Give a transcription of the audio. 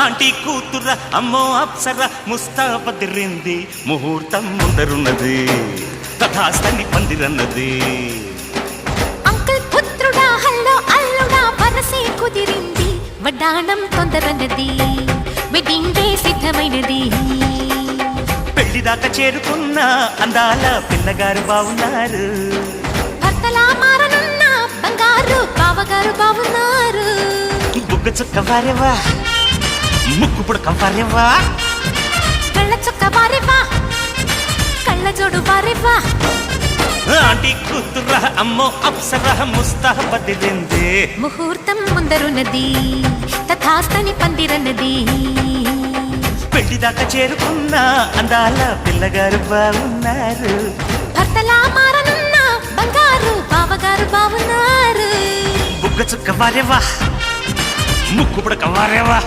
aunty కూతుర అమ్మో అప్సర ముస్తాబదిరింది ముహూర్తం ముందరున్నది తథాస్తని పందిరన్నది uncle పుత్రుడా hello అల్లుడా వరసే కుదిరింది వడ్డాణం తొందరన్నది వెడ్డింగ్ డే సిద్ధమైనది పెళ్లిదాకా చేరుకున్న అందాల పిల్లగారు బావున్నారు భర్తలా మారనున్న బంగారు బావగారు బావున్నారు బుగ్గ చుక్క వారేవా ముక్కు పుడక వారేవా కళ్ళ చుక్క వారేవా కళ్ళ జోడు వారేవా ఆంటీ కూతుర అమ్మో అప్సర ముస్తాబదిరింది ముహూర్తం ముందరున్నది తథాస్తని పందిరన్నది పెళ్లిదాకా చేరుకున్న అందాల పిల్లగారు బావున్నారు భర్తలా మారనున్న బంగారు బావగారు బావున్నారు బుగ్గ చుక్క వారేవా ముక్కు పుడక వారేవా